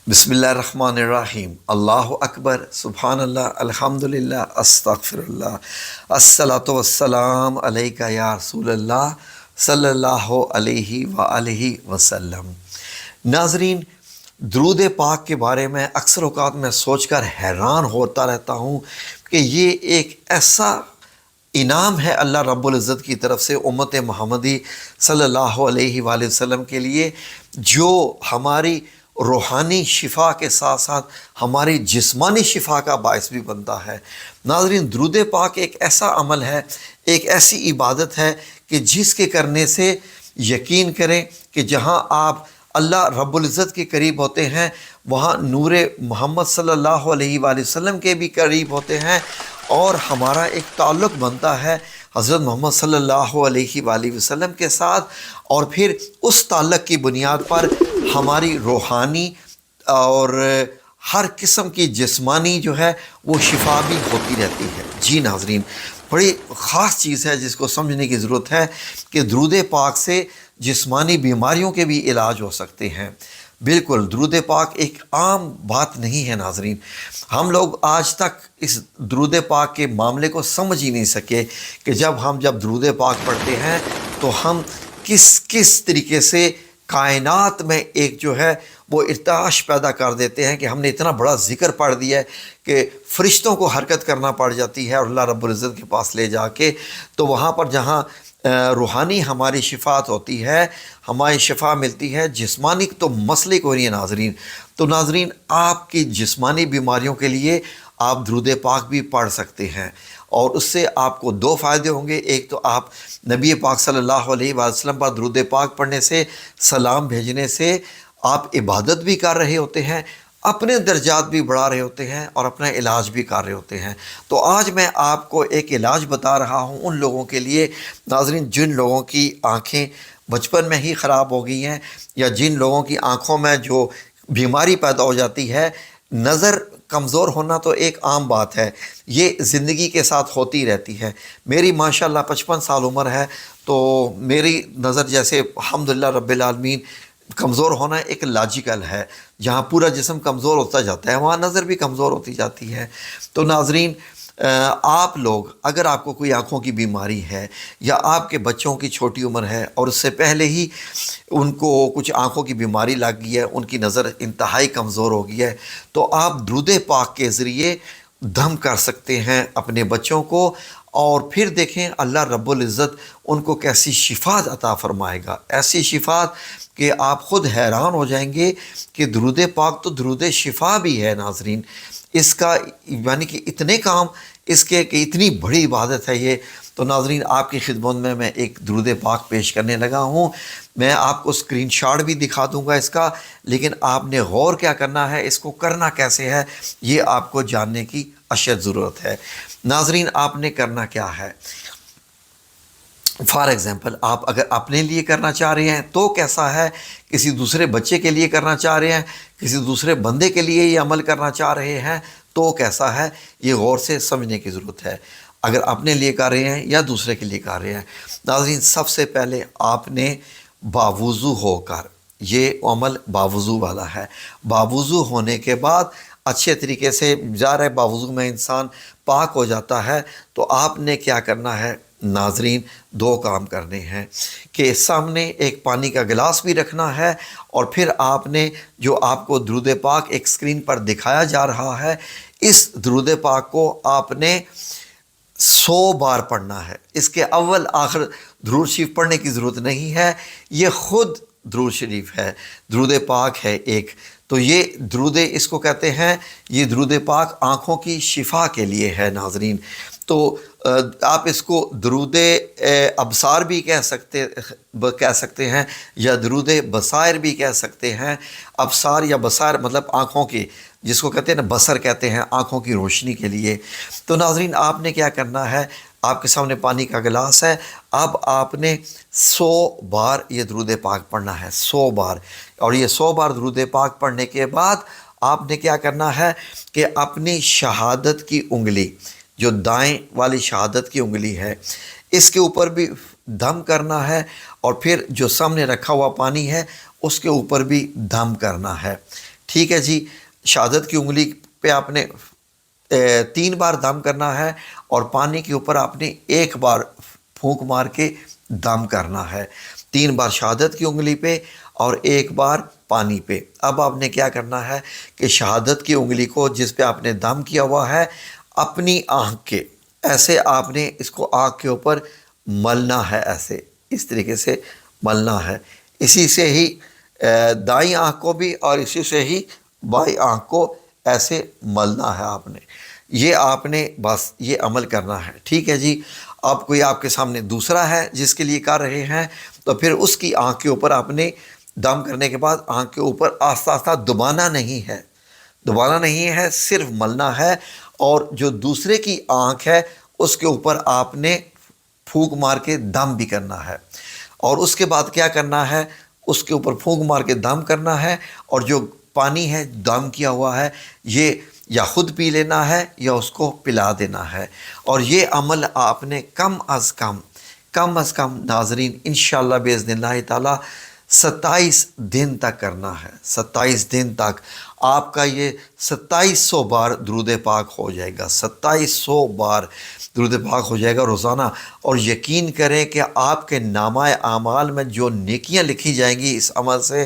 بسم اللہ الرحمن الرحیم، اللہ اکبر، سبحان اللہ، الحمدللہ، استغفر اللہ، الصلاۃ والسلام علیکہ یا رسول اللہ صلی اللہ علیہ وآلہ وسلم۔ ناظرین، درود پاک کے بارے میں اکثر اوقات میں سوچ کر حیران ہوتا رہتا ہوں کہ یہ ایک ایسا انعام ہے اللہ رب العزت کی طرف سے امت محمدی صلی اللہ علیہ وآلہ وسلم کے لیے، جو ہماری روحانی شفا کے ساتھ ساتھ ہماری جسمانی شفا کا باعث بھی بنتا ہے۔ ناظرین، درود پاک ایک ایسا عمل ہے، ایک ایسی عبادت ہے کہ جس کے کرنے سے یقین کریں کہ جہاں آپ اللہ رب العزت کے قریب ہوتے ہیں، وہاں نور محمد صلی اللہ علیہ وآلہ وسلم کے بھی قریب ہوتے ہیں، اور ہمارا ایک تعلق بنتا ہے حضرت محمد صلی اللہ علیہ وآلہ وسلم کے ساتھ، اور پھر اس تعلق کی بنیاد پر ہماری روحانی اور ہر قسم کی جسمانی جو ہے وہ شفا بھی ہوتی رہتی ہے۔ جی ناظرین، بڑی خاص چیز ہے جس کو سمجھنے کی ضرورت ہے کہ درود پاک سے جسمانی بیماریوں کے بھی علاج ہو سکتے ہیں۔ بالکل، درود پاک ایک عام بات نہیں ہے ناظرین۔ ہم لوگ آج تک اس درود پاک کے معاملے کو سمجھ ہی نہیں سکے کہ جب درود پاک پڑھتے ہیں تو ہم کس طریقے سے کائنات میں ایک جو ہے وہ ارتعاش پیدا کر دیتے ہیں کہ ہم نے اتنا بڑا ذکر پڑھ دیا ہے کہ فرشتوں کو حرکت کرنا پڑ جاتی ہے، اور اللہ رب العزت کے پاس لے جا کے تو وہاں پر جہاں روحانی ہماری شفاعت ہوتی ہے، ہماری شفا ملتی ہے، جسمانی تو مسئلے کو نہیں ہے ناظرین۔ تو ناظرین، آپ کی جسمانی بیماریوں کے لیے آپ درود پاک بھی پڑھ سکتے ہیں، اور اس سے آپ کو دو فائدے ہوں گے۔ ایک تو آپ نبی پاک صلی اللہ علیہ وسلم پر درود پاک پڑھنے سے، سلام بھیجنے سے آپ عبادت بھی کر رہے ہوتے ہیں، اپنے درجات بھی بڑھا رہے ہوتے ہیں، اور اپنا علاج بھی کر رہے ہوتے ہیں۔ تو آج میں آپ کو ایک علاج بتا رہا ہوں ان لوگوں کے لیے ناظرین جن لوگوں کی آنکھیں بچپن میں ہی خراب ہو گئی ہیں، یا جن لوگوں کی آنکھوں میں جو بیماری پیدا ہو جاتی ہے۔ نظر کمزور ہونا تو ایک عام بات ہے، یہ زندگی کے ساتھ ہوتی رہتی ہے۔ میری ماشاءاللہ 55 سال عمر ہے، تو میری نظر جیسے الحمدللہ رب العالمین کمزور ہونا ایک لاجیکل ہے۔ جہاں پورا جسم کمزور ہوتا جاتا ہے وہاں نظر بھی کمزور ہوتی جاتی ہے۔ تو ناظرین، آپ لوگ اگر آپ کو کوئی آنکھوں کی بیماری ہے، یا آپ کے بچوں کی چھوٹی عمر ہے اور اس سے پہلے ہی ان کو کچھ آنکھوں کی بیماری لگ گئی ہے، ان کی نظر انتہائی کمزور ہو گئی ہے، تو آپ درود پاک کے ذریعے دم کر سکتے ہیں اپنے بچوں کو، اور پھر دیکھیں اللہ رب العزت ان کو کیسی شفاعت عطا فرمائے گا، ایسی شفاعت کہ آپ خود حیران ہو جائیں گے کہ درود پاک تو درود شفا بھی ہے ناظرین۔ اس کا یعنی کہ اتنے کام اس کے کہ اتنی بڑی عبادت ہے یہ۔ تو ناظرین، آپ کی خدمت میں ایک درود پاک پیش کرنے لگا ہوں۔ میں آپ کو اسکرین شاٹ بھی دکھا دوں گا اس کا، لیکن آپ نے غور کیا کرنا ہے، اس کو کرنا کیسے ہے، یہ آپ کو جاننے کی اشد ضرورت ہے۔ ناظرین، آپ نے کرنا کیا ہے، فار ایگزامپل آپ اگر اپنے لیے کرنا چاہ رہے ہیں تو کیسا ہے، کسی دوسرے بچے کے لیے کرنا چاہ رہے ہیں، کسی دوسرے بندے کے لیے یہ عمل کرنا چاہ رہے ہیں تو کیسا ہے، یہ غور سے سمجھنے کی ضرورت ہے۔ اگر اپنے لیے کر رہے ہیں یا دوسرے کے لیے کر رہے ہیں، ناظرین سب سے پہلے آپ نے باوضو ہو کر، یہ عمل باوضو والا ہے، باوضو ہونے کے بعد اچھے طریقے سے ظاہر ہے باوضو میں انسان پاک ہو جاتا ہے، تو آپ نے کیا کرنا ہے ناظرین، دو کام کرنے ہیں کہ سامنے ایک پانی کا گلاس بھی رکھنا ہے، اور پھر آپ نے جو آپ کو درود پاک ایک سکرین پر دکھایا جا رہا ہے، اس درود پاک کو آپ نے 100 بار پڑھنا ہے۔ اس کے اول آخر درود شریف پڑھنے کی ضرورت نہیں ہے، یہ خود درود شریف ہے، درود پاک ہے ایک۔ تو یہ درود، اس کو کہتے ہیں، یہ درود پاک آنکھوں کی شفا کے لیے ہے ناظرین۔ تو آپ اس کو درود ابصار بھی کہہ سکتے ہیں، یا درود بصائر بھی کہہ سکتے ہیں۔ ابصار یا بصائر مطلب آنکھوں کی، جس کو کہتے ہیں نا بصر کہتے ہیں، آنکھوں کی روشنی کے لیے۔ تو ناظرین، آپ نے کیا کرنا ہے، آپ کے سامنے پانی کا گلاس ہے، اب آپ نے 100 بار یہ درود پاک پڑھنا ہے، 100 بار۔ اور یہ 100 بار درود پاک پڑھنے کے بعد آپ نے کیا کرنا ہے کہ اپنی شہادت کی انگلی، جو دائیں والی شہادت کی انگلی ہے، اس کے اوپر بھی دم کرنا ہے، اور پھر جو سامنے رکھا ہوا پانی ہے اس کے اوپر بھی دم کرنا ہے۔ ٹھیک ہے جی. شہادت کی انگلی پہ آپ نے 3 بار دم کرنا ہے اور پانی کے اوپر آپ نے 1 بار پھونک مار کے دم کرنا ہے. 3 بار شہادت کی انگلی پہ اور 1 بار پانی پہ. اب آپ نے کیا کرنا ہے کہ شہادت کی انگلی کو جس پہ آپ نے دم کیا ہوا ہے اپنی آنکھ کے ایسے آپ نے اس کو آنکھ کے اوپر ملنا ہے، ایسے اس طریقے سے ملنا ہے. اسی سے ہی دائیں آنکھ کو بھی اور اسی سے ہی بائیں آنکھ کو ایسے ملنا ہے آپ نے. یہ آپ نے بس یہ عمل کرنا ہے. ٹھیک ہے جی. اب کوئی آپ کے سامنے دوسرا ہے جس کے لیے کر رہے ہیں تو پھر اس کی آنکھ کے اوپر آپ نے دم کرنے کے بعد آنکھ کے اوپر آہستہ آہستہ دبانا نہیں ہے، دبانا نہیں ہے، صرف ملنا ہے. اور جو دوسرے کی آنکھ ہے اس کے اوپر آپ نے پھونک مار کے دم بھی کرنا ہے. اور اس کے بعد کیا کرنا ہے، اس کے اوپر پھونک مار کے دم کرنا ہے اور جو پانی ہے دم کیا ہوا ہے یہ یا خود پی لینا ہے یا اس کو پلا دینا ہے. اور یہ عمل آپ نے کم از کم ناظرین انشاءاللہ باذن اللہ تعالی 27 دن تک کرنا ہے. 27 دن تک آپ کا یہ 2700 بار درود پاک ہو جائے گا. 2700 بار درود پاک ہو جائے گا روزانہ. اور یقین کریں کہ آپ کے نامہ اعمال میں جو نیکیاں لکھی جائیں گی اس عمل سے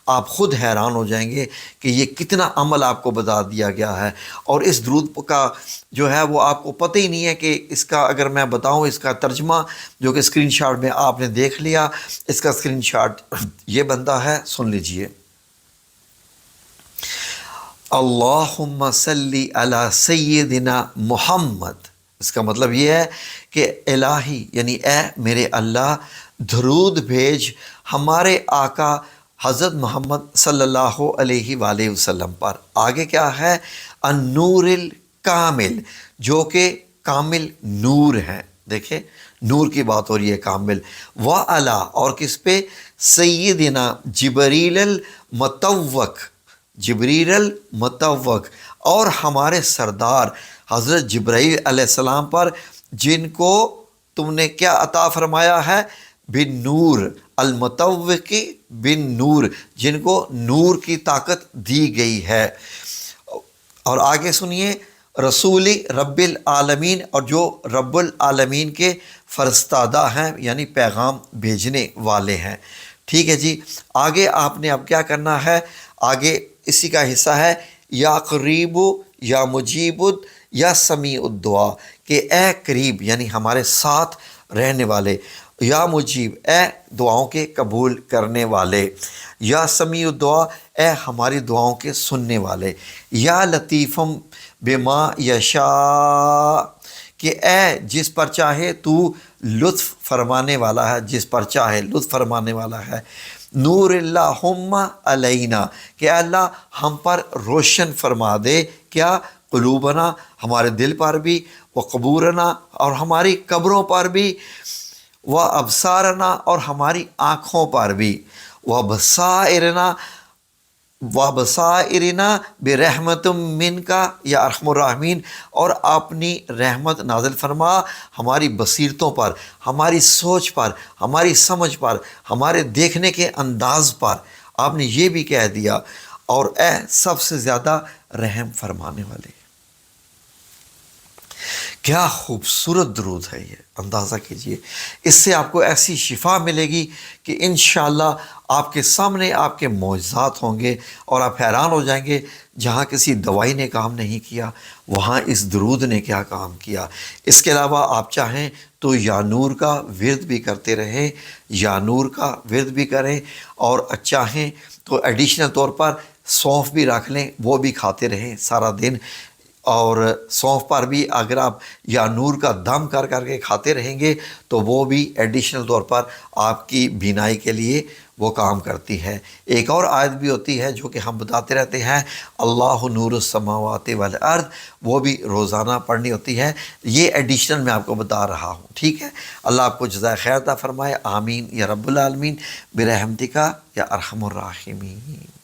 آپ خود حیران ہو جائیں گے کہ یہ کتنا عمل آپ کو بتا دیا گیا ہے. اور اس درود کا جو ہے وہ آپ کو پتہ ہی نہیں ہے کہ اس کا اگر میں بتاؤں اس کا ترجمہ جو کہ اسکرین شاٹ میں آپ نے دیکھ لیا، اس کا اسکرین شاٹ یہ بنتا ہے، سن لیجئے. اللہم صلی علی سیدنا محمد. اس کا مطلب یہ ہے کہ الہی یعنی اے میرے اللہ درود بھیج ہمارے آقا حضرت محمد صلی اللہ علیہ وآلہ وسلم پر. آگے کیا ہے، النور الکامل جو کہ کامل نور ہے. دیکھیں نور کی بات ہو رہی ہے، کامل. وعلی اور کس پہ، سیدنا جبریل المتوق، جبریل المتوق اور ہمارے سردار حضرت جبرائیل علیہ السلام پر جن کو تم نے کیا عطا فرمایا ہے، بن نور المتوق بن نور، جن کو نور کی طاقت دی گئی ہے. اور آگے سنیے، رسول رب العالمین اور جو رب العالمین کے فرستادہ ہیں یعنی پیغام بھیجنے والے ہیں. ٹھیک ہے جی. آگے آپ نے اب کیا کرنا ہے، آگے اسی کا حصہ ہے یا قریب یا مجیب یا سمیع الدعا، کہ اے قریب یعنی ہمارے ساتھ رہنے والے، یا مجیب اے دعاؤں کے قبول کرنے والے، یا سمیع الدعا اے ہماری دعاؤں کے سننے والے، یا لطیفم بما یشاء کہ اے جس پر چاہے تو لطف فرمانے والا ہے، جس پر چاہے لطف فرمانے والا ہے. نور اللہم علینا کہ اللہ ہم پر روشن فرما دے، کیا، قلوبنا ہمارے دل پر بھی، وقبورنا اور ہماری قبروں پر بھی، وابصارنا اور ہماری آنکھوں پر بھی، وبصائرنا برحمت من کا یا ارحم الراحمین اور اپنی رحمت نازل فرما ہماری بصیرتوں پر، ہماری سوچ پر، ہماری سمجھ پر، ہمارے دیکھنے کے انداز پر. آپ نے یہ بھی کہہ دیا. اور اے سب سے زیادہ رحم فرمانے والے. کیا خوبصورت درود ہے یہ، اندازہ کیجئے. اس سے آپ کو ایسی شفا ملے گی کہ انشاءاللہ آپ کے سامنے آپ کے معجزات ہوں گے اور آپ حیران ہو جائیں گے جہاں کسی دوائی نے کام نہیں کیا وہاں اس درود نے کیا کام کیا. اس کے علاوہ آپ چاہیں تو یا نور کا ورد بھی کرتے رہیں، یا نور کا ورد بھی کریں، اور چاہیں تو ایڈیشنل طور پر سونف بھی رکھ لیں، وہ بھی کھاتے رہیں سارا دن. اور سونف پر بھی اگر آپ یا نور کا دم کر کر کے کھاتے رہیں گے تو وہ بھی ایڈیشنل طور پر آپ کی بینائی کے لیے وہ کام کرتی ہے. ایک اور آیت بھی ہوتی ہے جو کہ ہم بتاتے رہتے ہیں، اللہ نور السماوات والارض، وہ بھی روزانہ پڑھنی ہوتی ہے. یہ ایڈیشنل میں آپ کو بتا رہا ہوں. ٹھیک ہے. اللہ آپ کو جزائے خیر عطا فرمائے. آمین یا رب العالمین برحمتک یا ارحم الراحمین.